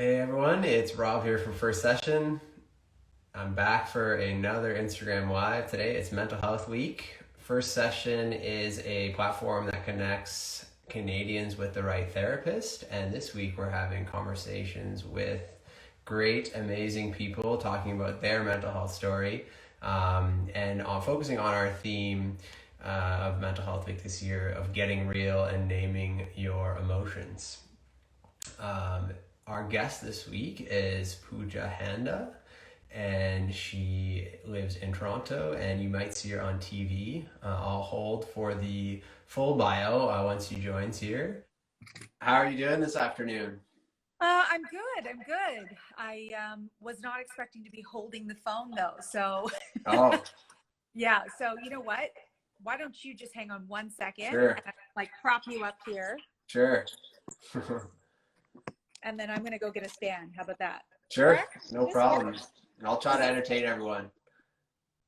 Hey everyone, it's Rob here from First Session. I'm back for another Instagram Live. Today it's Mental Health Week. First Session is a platform that connects Canadians with the right therapist, and this week we're having conversations with great, amazing people talking about their mental health story, and focusing on our theme of Mental Health Week this year of getting real and naming your emotions. Our guest this week is Pooja Handa, and she lives in Toronto, and you might see her on TV. I'll hold for the full bio once she joins here. How are you doing this afternoon? I'm good. I'm good. I was not expecting to be holding the phone though. So Oh, yeah. So you know what? Why don't you just hang on 1 second sure, and like prop you up here, sure. and then I'm gonna go get a stand. How about that? Sure, Correct? no This work? problem. I'll try to entertain everyone.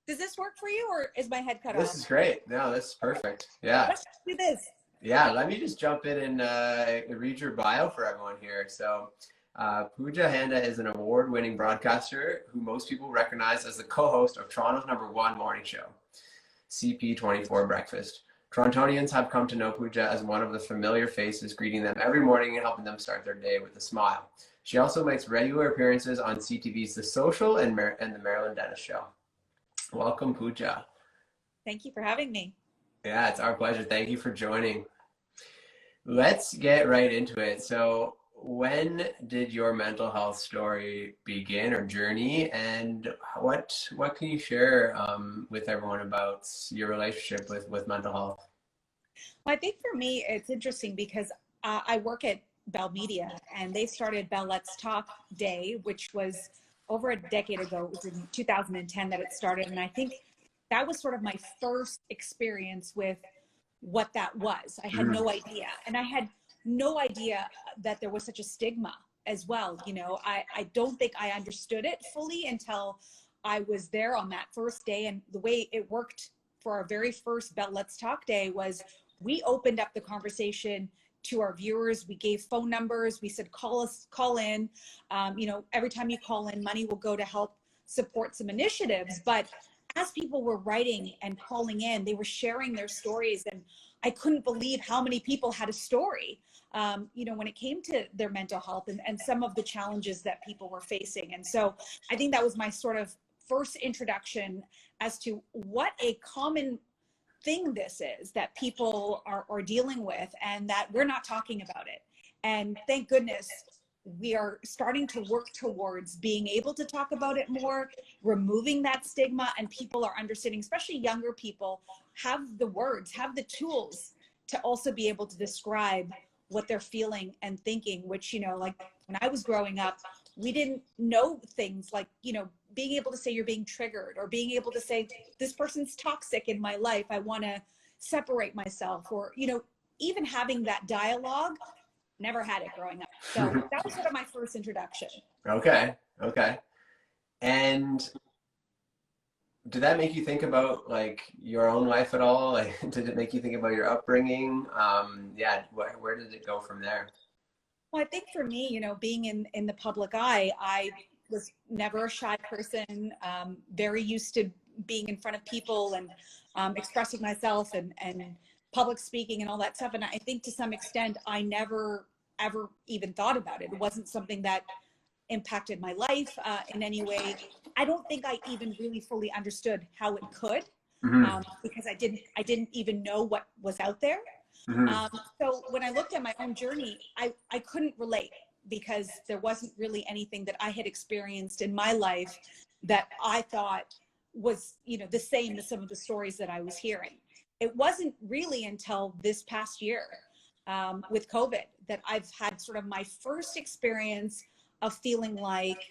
Does this work for you, or is my head cut This off? is great. No, this is perfect. Yeah. Let's do this. Yeah, let me just jump in and read your bio for everyone here. So, Pooja Handa is an award-winning broadcaster who most people recognize as the co-host of Toronto's #1 morning show, CP24 Breakfast. Torontonians have come to know Pooja as one of the familiar faces, greeting them every morning and helping them start their day with a smile. She also makes regular appearances on CTV's The Social and the Marilyn Dennis Show. Welcome, Pooja. Thank you for having me. Yeah, it's our pleasure. Thank you for joining. Let's get right into it. So, when did your mental health story begin or journey, and what can you share with everyone about your relationship with mental health? Well, I think for me, it's interesting because I work at Bell Media, and they started Bell Let's Talk Day, which was over a decade ago. It was in 2010 that it started. And I think that was sort of my first experience with what that was. I had no idea. And I had no idea that there was such a stigma as well. You know, I don't think I understood it fully until I was there on that first day. And the way it worked for our very first Bell Let's Talk Day was we opened up the conversation to our viewers. We gave phone numbers. We said, call in. You know, every time you call in, money will go to help support some initiatives. But as people were writing and calling in, they were sharing their stories. And I couldn't believe how many people had a story, you know, when it came to their mental health and some of the challenges that people were facing. And so I think that was my sort of first introduction as to what a common thing this is that people are dealing with, and that we're not talking about it. And thank goodness we are starting to work towards being able to talk about it more, removing that stigma, and people are understanding, especially younger people, have the words, have the tools to also be able to describe what they're feeling and thinking, which, you know, like when I was growing up, we didn't know things like, you know, being able to say you're being triggered, or being able to say this person's toxic in my life, I want to separate myself, or, you know, even having that dialogue. Never had it growing up. So that was sort of my first introduction. Okay, okay. And did that make you think about like your own life at all? Like, did it make you think about your upbringing? Yeah, where did it go from there? Well, I think for me, you know, being in the public eye, I was never a shy person, very used to being in front of people and expressing myself and public speaking and all that stuff. And I think to some extent, I never ever even thought about it. It wasn't something that impacted my life in any way. I don't think I even really fully understood how it could, Hmm. because I didn't even know what was out there. Hmm. So when I looked at my own journey, I couldn't relate, because there wasn't really anything that I had experienced in my life that I thought was, you know, the same as some of the stories that I was hearing. It wasn't really until this past year, with COVID, that I've had sort of my first experience of feeling like,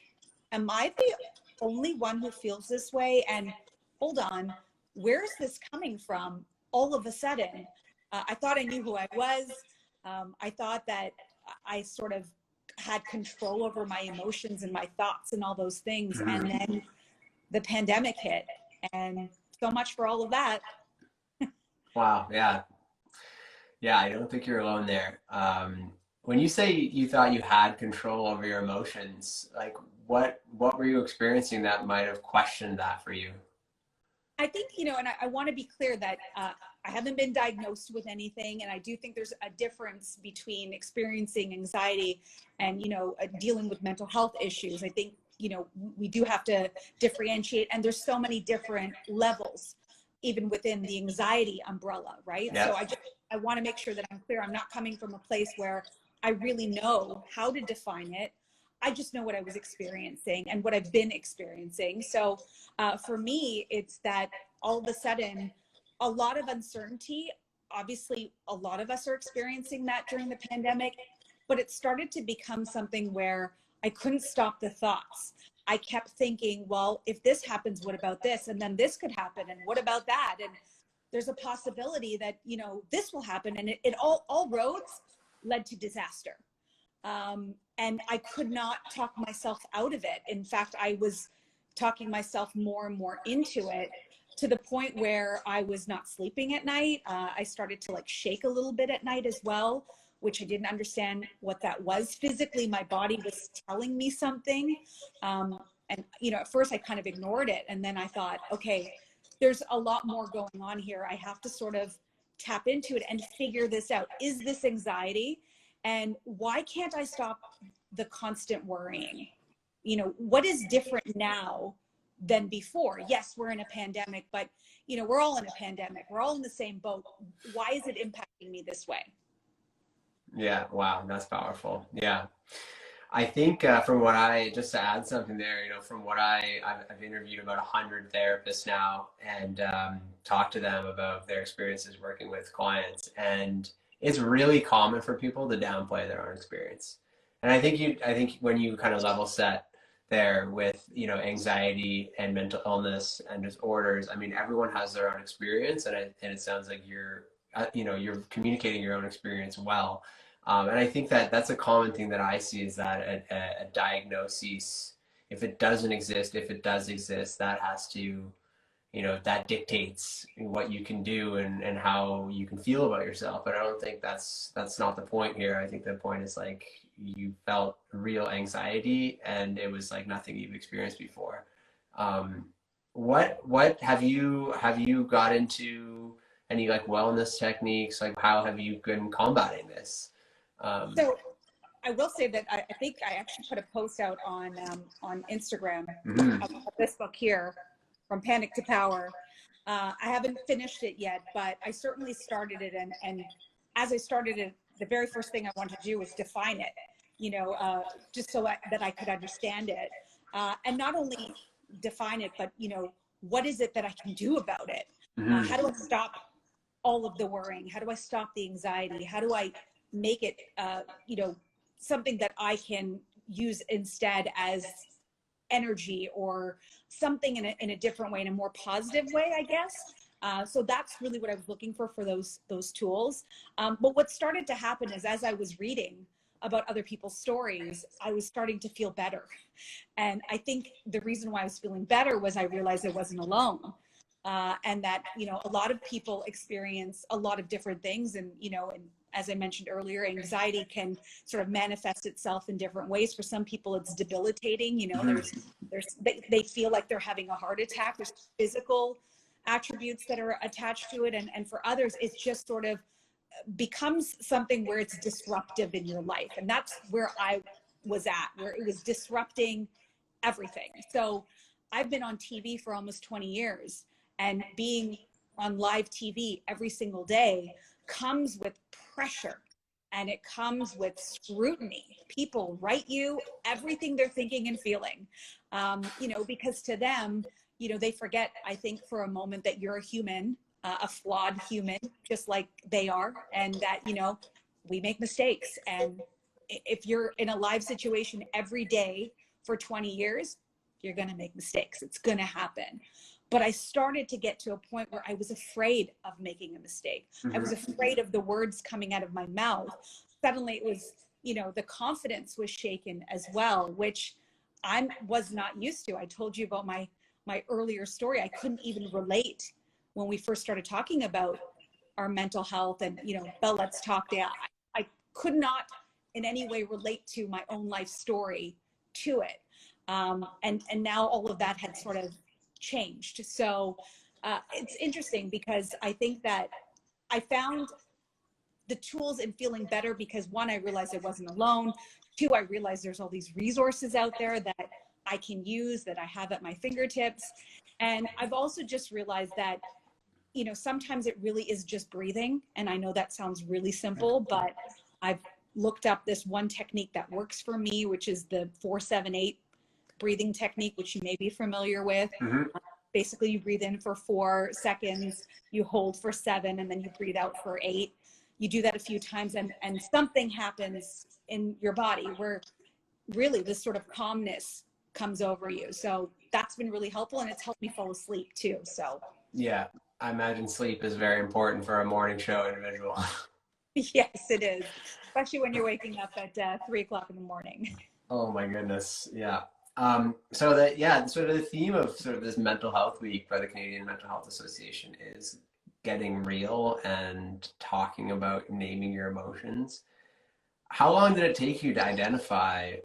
am I the only one who feels this way? And hold on, where's this coming from all of a sudden? I thought I knew who I was. I thought that I sort of had control over my emotions and my thoughts and all those things. Hmm. And then the pandemic hit, and so much for all of that. Wow, yeah. Yeah, I don't think you're alone there. When you say you thought you had control over your emotions, like what were you experiencing that might have questioned that for you? I think, and I want to be clear that I haven't been diagnosed with anything. And I do think there's a difference between experiencing anxiety and, dealing with mental health issues. I think, we do have to differentiate. And there's so many different levels, even within the anxiety umbrella, right? Yeah. So I want to make sure that I'm clear. I'm not coming from a place where I really know how to define it. I just know what I was experiencing and what I've been experiencing. So for me, it's that all of a sudden, a lot of uncertainty. Obviously, a lot of us are experiencing that during the pandemic, but it started to become something where I couldn't stop the thoughts. I kept thinking, well, if this happens, what about this? And then this could happen. And what about that? And there's a possibility that, this will happen. And it all roads led to disaster. And I could not talk myself out of it. In fact, I was talking myself more and more into it, to the point where I was not sleeping at night. I started to shake a little bit at night as well, which I didn't understand what that was. Physically, my body was telling me something. And, at first I kind of ignored it. And then I thought, okay, there's a lot more going on here. I have to sort of tap into it and figure this out. Is this anxiety? And why can't I stop the constant worrying? What is different now than before? Yes, we're in a pandemic, but we're all in a pandemic. We're all in the same boat. Why is it impacting me this way? Yeah, wow, that's powerful. Yeah. I think from what just to add something there, from what I've interviewed about 100 therapists now and talked to them about their experiences working with clients. And it's really common for people to downplay their own experience. And I think when you kind of level set there with, anxiety and mental illness and disorders, I mean, everyone has their own experience, and it sounds like you're communicating your own experience well. And I think that that's a common thing that I see, is that a diagnosis, if it doesn't exist, if it does exist, that has to, that dictates what you can do and how you can feel about yourself. But I don't think that's not the point here. I think the point is you felt real anxiety, and it was like nothing you've experienced before. What have you got into any wellness techniques? How have you been combating this? So I will say that I think I actually put a post out on Instagram Mhm. of this book here, From Panic to Power. I haven't finished it yet, but I certainly started it. And as I started it, the very first thing I wanted to do was define it, just so that I could understand it. And not only define it, but, what is it that I can do about it? How do I stop all of the worrying? How do I stop the anxiety? How do I make it, something that I can use instead as energy, or something in a different way, in a more positive way, I guess. So that's really what I was looking for those tools. But what started to happen is, as I was reading about other people's stories, I was starting to feel better. And I think the reason why I was feeling better was I realized I wasn't alone. And that, a lot of people experience a lot of different things. And, and as I mentioned earlier, anxiety can sort of manifest itself in different ways. For some people, it's debilitating. They feel like they're having a heart attack. There's physical attributes that are attached to it. And for others, it's just sort of becomes something where it's disruptive in your life. And that's where I was at, where it was disrupting everything. So I've been on TV for almost 20 years, and being on live TV every single day comes with pressure, and it comes with scrutiny. People write you everything they're thinking and feeling, because to them, they forget, I think, for a moment, that you're a human, a flawed human, just like they are, and that, we make mistakes. And if you're in a live situation every day for 20 years, you're going to make mistakes. It's going to happen. But I started to get to a point where I was afraid of making a mistake. I was afraid of the words coming out of my mouth. Suddenly it was, the confidence was shaken as well, which I was not used to. I told you about my earlier story. I couldn't even relate when we first started talking about our mental health and, Bell Let's Talk Day. I could not in any way relate to my own life story to it. And now all of that had sort of changed. So it's interesting because I think that I found the tools in feeling better because one, I realized I wasn't alone. Two, I realized there's all these resources out there that I can use, that I have at my fingertips. And I've also just realized that, you know, sometimes it really is just breathing. And I know that sounds really simple, but I've looked up this one technique that works for me, which is the 4-7-8 breathing technique, which you may be familiar with. Mm-hmm. Basically, you breathe in for 4 seconds, you hold for 7, and then you breathe out for 8. You do that a few times, and something happens in your body where really this sort of calmness comes over you. So that's been really helpful, and it's helped me fall asleep too. So Yeah, I imagine sleep is very important for a morning show individual. yes, it is, especially when you're waking up at 3 o'clock in the morning. Oh my goodness. Yeah. So that, yeah, sort of the theme of sort of this mental health week by the Canadian Mental Health Association is getting real and talking about naming your emotions. How long did it take you to identify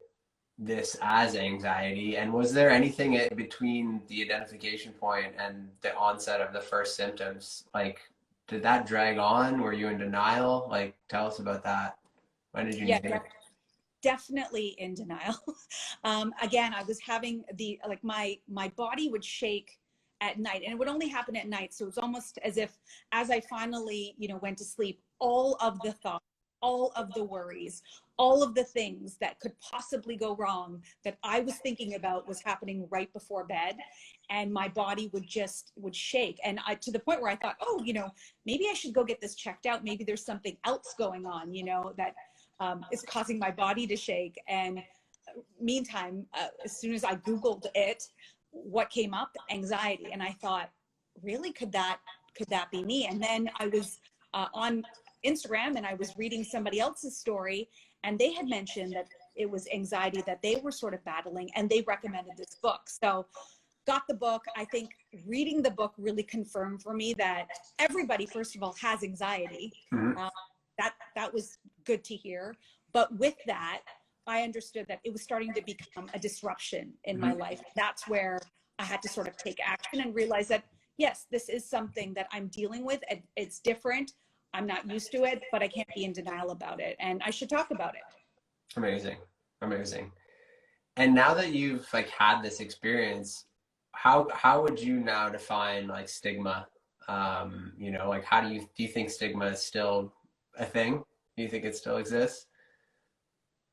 this as anxiety? And was there anything between the identification point and the onset of the first symptoms? Like, did that drag on? Were you in denial? Like, tell us about that. When did you Yeah, name it? definitely in denial. Again, I was having my body would shake at night, and it would only happen at night. So it was almost as if, as I finally, you know, went to sleep, all of the thoughts, all of the worries, all of the things that could possibly go wrong that I was thinking about was happening right before bed, and my body would shake, and to the point where I thought, oh, you know, maybe I should go get this checked out. Maybe there's something else going on, you know, that is causing my body to shake. And meantime, as soon as I Googled it, what came up? Anxiety. And I thought, really, could that be me? And then I was on Instagram, and I was reading somebody else's story, and they had mentioned that it was anxiety that they were sort of battling, and they recommended this book. So got the book. I think reading the book really confirmed for me that everybody, first of all, has anxiety. Mhm. That was good to hear. But with that, I understood that it was starting to become a disruption in my life. That's where I had to sort of take action and realize that, yes, this is something that I'm dealing with. It's different. I'm not used to it, but I can't be in denial about it. And I should talk about it. Amazing. Amazing. And now that you've like had this experience, how would you now define like stigma? You know, like how do you think stigma is still a thing? Do you think it still exists?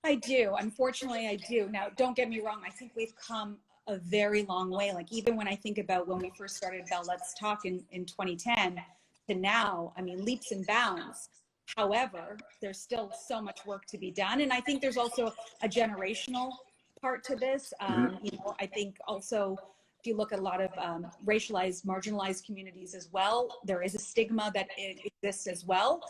I do. Unfortunately, I do. Now, don't get me wrong. I think we've come a very long way. Like even when I think about when we first started Bell Let's Talk in 2010 to now, I mean, leaps and bounds. However, there's still so much work to be done. And I think there's also a generational part to this. Mhm. You know, I think also if you look at a lot of racialized, marginalized communities as well, there is a stigma that exists as well.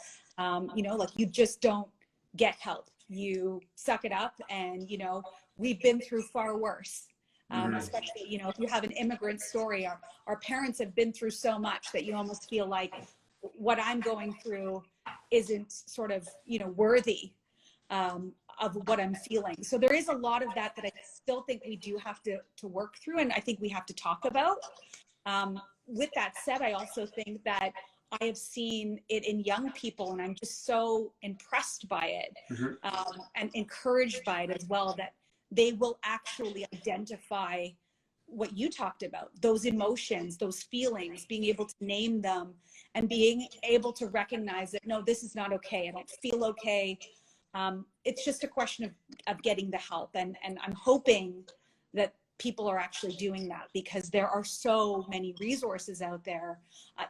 You know, like you just don't get help. You suck it up, and you know we've been through far worse. Especially, you know, if you have an immigrant story, our parents have been through so much that you almost feel like what I'm going through isn't sort of, you know, worthy of what I'm feeling. So there is a lot of that I still think we do have to work through, and I think we have to talk about. With that said, I also think that I have seen it in young people, and I'm just so impressed by it Mhm. and encouraged by it as well, that they will actually identify what you talked about, those emotions, those feelings, being able to name them and being able to recognize that, no, this is not okay. I don't feel okay. It's just a question of getting the help. And I'm hoping that people are actually doing that, because there are so many resources out there,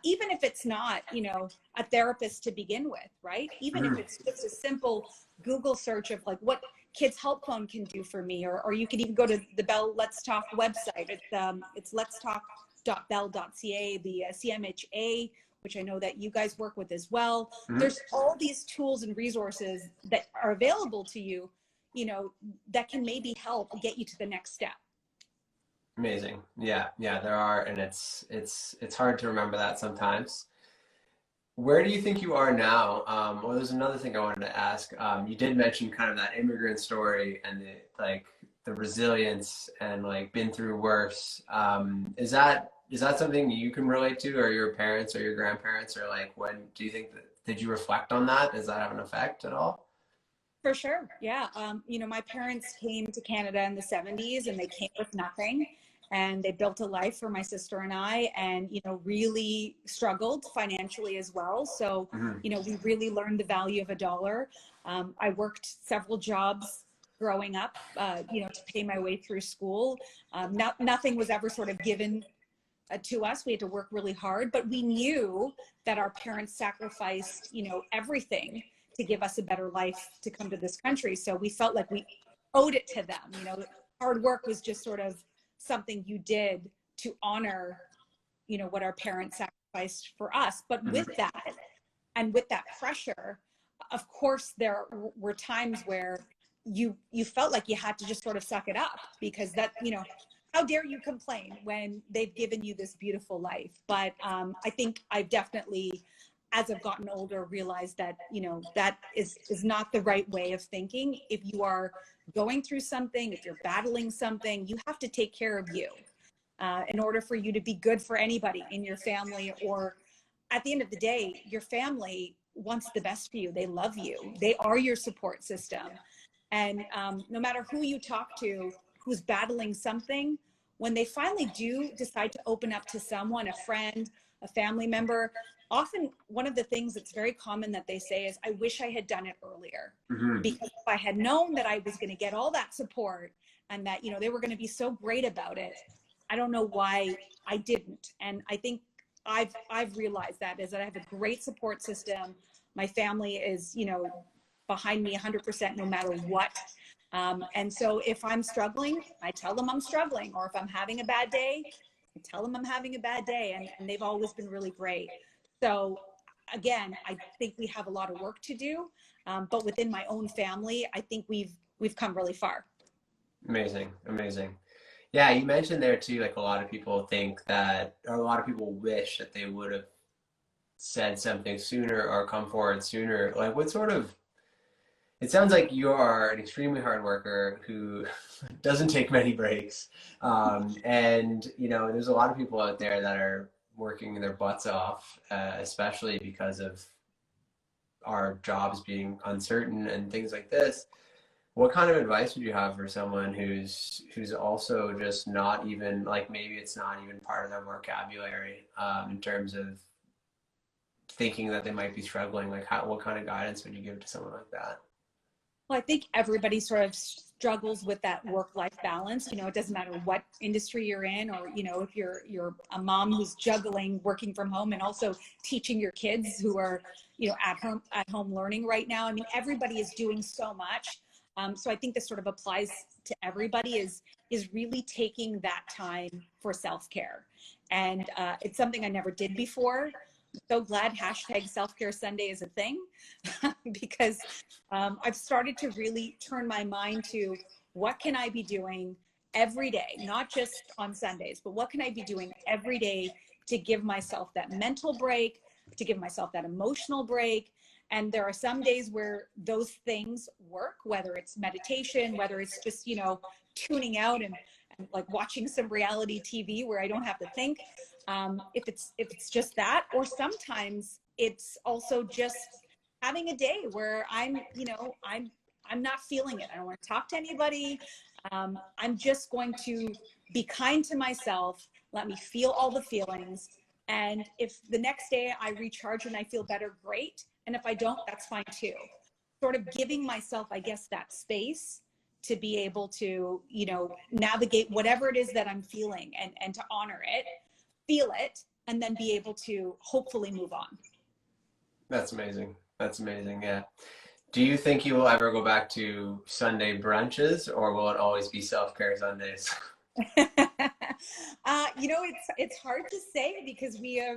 even if it's not, you know, a therapist to begin with, right? Even if it's just a simple Google search of like what Kids Help Phone can do for me, or you can even go to the Bell Let's Talk website. It's letstalk.bell.ca, the CMHA, which I know that you guys work with as well. There's all these tools and resources that are available to you, you know, that can maybe help get you to the next step. Amazing. Yeah, yeah, there are, and it's hard to remember that sometimes. Where do you think you are now? Well, there's another thing I wanted to ask. You did mention kind of that immigrant story and the resilience and like been through worse. Is that something you can relate to, or your parents or your grandparents, or like when do you think that did you reflect on that? Does that have an effect at all? For sure. Yeah. My parents came to Canada in the 70s and they came with nothing, and they built a life for my sister and I, and, really struggled financially as well. So, Hmm. we really learned the value of a dollar. I worked several jobs growing up, to pay my way through school. Nothing was ever sort of given to us. We had to work really hard, but we knew that our parents sacrificed, everything to give us a better life to come to this country. So we felt like we owed it to them. Hard work was just sort of something you did to honor, what our parents sacrificed for us. But with Hmm. that, and with that pressure, of course, there were times where you felt like you had to just sort of suck it up, because that, how dare you complain when they've given you this beautiful life. But I think I've definitely, as I've gotten older, realized that, that is not the right way of thinking. If you are going through something, if you're battling something, you have to take care of you, in order for you to be good for anybody in your family. Or at the end of the day, your family wants the best for you. They love you. They are your support system. And no matter who you talk to who's battling something, when they finally do decide to open up to someone, a friend, a family member, often one of the things that's very common that they say is, I wish I had done it earlier. Hmm. Because if I had known that I was going to get all that support, and that, they were going to be so great about it, I don't know why I didn't. And I think I've realized that is that I have a great support system. My family is, behind me 100% no matter what. And so if I'm struggling, I tell them I'm struggling. Or if I'm having a bad day, I tell them I'm having a bad day. And they've always been really great. So again, I think we have a lot of work to do. But within my own family, I think we've come really far. Amazing, amazing. Yeah, you mentioned there too, like a lot of people think that, or a lot of people wish that they would have said something sooner or come forward sooner. Like, what sort of, it sounds like you are an extremely hard worker who doesn't take many breaks. And, there's a lot of people out there that are working their butts off, especially because of our jobs being uncertain and things like this. What kind of advice would you have for someone who's also just not even like maybe it's not even part of their vocabulary in terms of thinking that they might be struggling? Like what kind of guidance would you give to someone like that? Well, I think everybody sort of struggles with that work-life balance. It doesn't matter what industry you're in, or, if you're a mom who's juggling working from home and also teaching your kids who are, at home learning right now. I mean, everybody is doing so much. So I think this sort of applies to everybody, is really taking that time for self-care. And it's something I never did before. So glad hashtag SelfCare Sunday is a thing, because I've started to really turn my mind to what can I be doing every day, not just on Sundays, but what can I be doing every day to give myself that mental break, to give myself that emotional break. And there are some days where those things work, whether it's meditation, whether it's just, tuning out and like watching some reality TV where I don't have to think. If it's just that, or sometimes it's also just having a day where I'm not feeling it. I don't want to talk to anybody. I'm just going to be kind to myself. Let me feel all the feelings. And if the next day I recharge and I feel better, great. And if I don't, that's fine too. Sort of giving myself, I guess, that space to be able to, navigate whatever it is that I'm feeling, and to honor it, feel it, and then be able to hopefully move on. That's amazing. That's amazing. Yeah. Do you think you will ever go back to Sunday brunches, or will it always be self-care Sundays? It's hard to say, because we have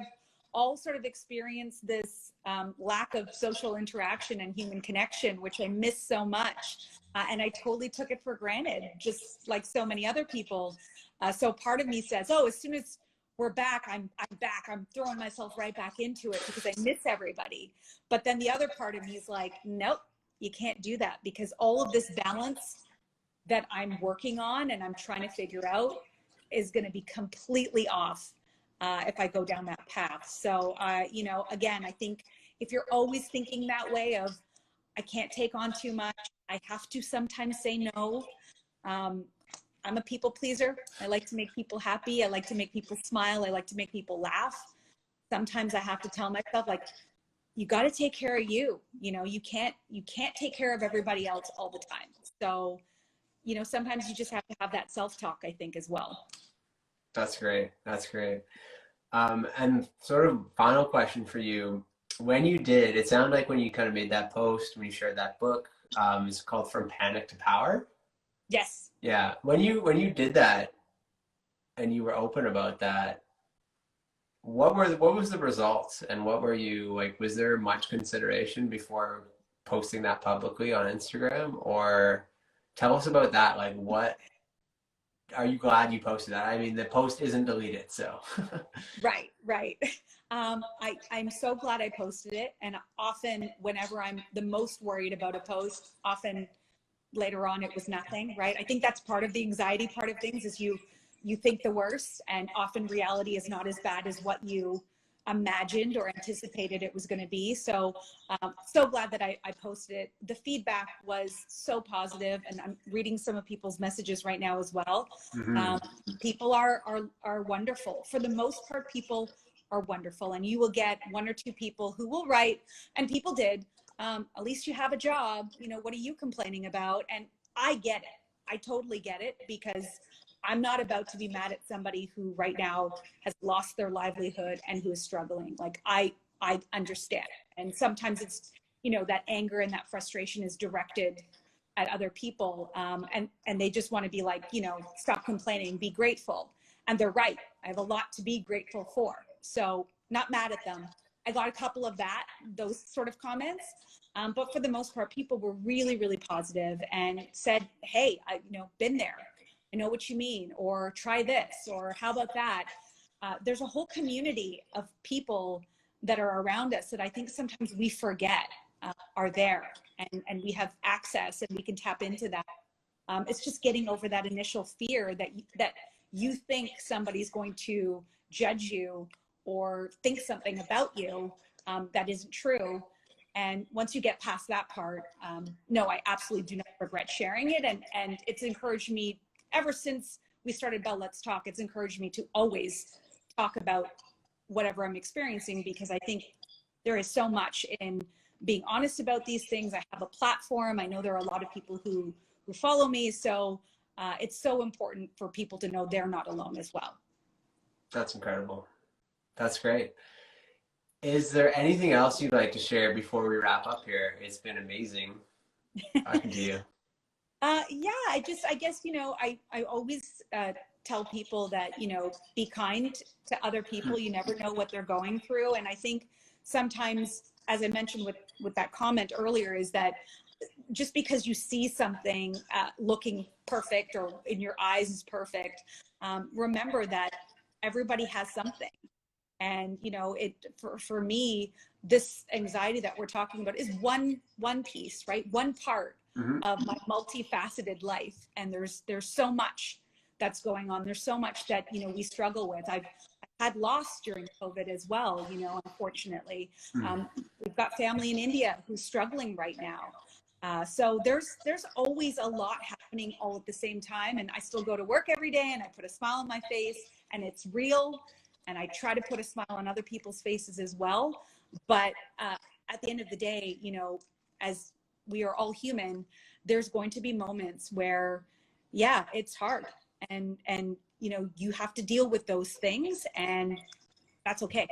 all sort of experienced this lack of social interaction and human connection, which I miss so much. And I totally took it for granted, just like so many other people. So part of me says, oh, as soon as we're back. I'm back. I'm throwing myself right back into it because I miss everybody. But then the other part of me is like, nope, you can't do that, because all of this balance that I'm working on and I'm trying to figure out is going to be completely off if I go down that path. So, you know, again, I think if you're always thinking that way of, I can't take on too much, I have to sometimes say no. I'm a people pleaser. I like to make people happy. I like to make people smile. I like to make people laugh. Sometimes I have to tell myself, like, you got to take care of you. You know, you can't take care of everybody else all the time. So, you know, sometimes you just have to have that self-talk, I think, as well. That's great. That's great. And sort of final question for you. When you did, it sounded like when you kind of made that post, when you shared that book, it's called From Panic to Power. Yes. Yeah. When you did that and you were open about that, what was the results, and what were you like, was there much consideration before posting that publicly on Instagram? Or tell us about that. Like, what are you glad you posted that? I mean, the post isn't deleted, so. Right, right. I'm so glad I posted it. And often, whenever I'm the most worried about a post, often later on it was nothing, right? I think that's part of the anxiety part of things, is you think the worst, and often reality is not as bad as what you imagined or anticipated it was going to be. So so glad that I posted it. The feedback was so positive, and I'm reading some of people's messages right now as well. Mhm. um, People are wonderful. For the most part, people are wonderful, and you will get one or two people who will write, and people did, at least you have a job, you know, what are you complaining about? And I get it. I totally get it, because I'm not about to be mad at somebody who right now has lost their livelihood and who is struggling. Like, I understand. And sometimes it's, you know, that anger and that frustration is directed at other people. And they just want to be like, you know, stop complaining, be grateful. And they're right. I have a lot to be grateful for. So not mad at them. I got a couple of those sort of comments. But for the most part, people were really, really positive and said, hey, you know, been there. I know what you mean, or try this, or how about that? There's a whole community of people that are around us that I think sometimes we forget are there, and we have access and we can tap into that. It's just getting over that initial fear that you think somebody's going to judge you or think something about you that isn't true. And once you get past that part, no, I absolutely do not regret sharing it. And it's encouraged me ever since we started Bell Let's Talk. It's encouraged me to always talk about whatever I'm experiencing, because I think there is so much in being honest about these things. I have a platform. I know there are a lot of people who follow me. So it's so important for people to know they're not alone as well. That's incredible. That's great. Is there anything else you'd like to share before we wrap up here? It's been amazing talking to you. Yeah, I guess, you know, I always tell people that, you know, be kind to other people. You never know what they're going through. And I think sometimes, as I mentioned with that comment earlier, is that just because you see something looking perfect or in your eyes is perfect, remember that everybody has something. And, you know, for me, this anxiety that we're talking about is one piece, right? One part Hmm. of my multifaceted life. And there's so much that's going on. There's so much that, you know, we struggle with. I've had loss during COVID as well, you know, unfortunately. We've got family in India who's struggling right now. So there's always a lot happening all at the same time. And I still go to work every day and I put a smile on my face, and it's real. And I try to put a smile on other people's faces as well. But at the end of the day, you know, as we are all human, there's going to be moments where, yeah, it's hard. And you know, you have to deal with those things, and that's okay.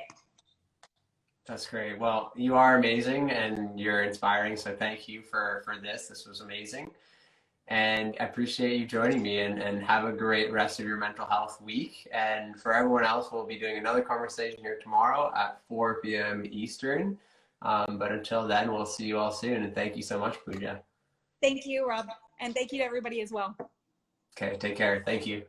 That's great. Well, you are amazing and you're inspiring. So thank you for this. This was amazing. And I appreciate you joining me, and have a great rest of your mental health week. And for everyone else, we'll be doing another conversation here tomorrow at 4 p.m. Eastern. But until then, we'll see you all soon. And thank you so much, Pooja. Thank you, Rob. And thank you to everybody as well. Okay, take care. Thank you.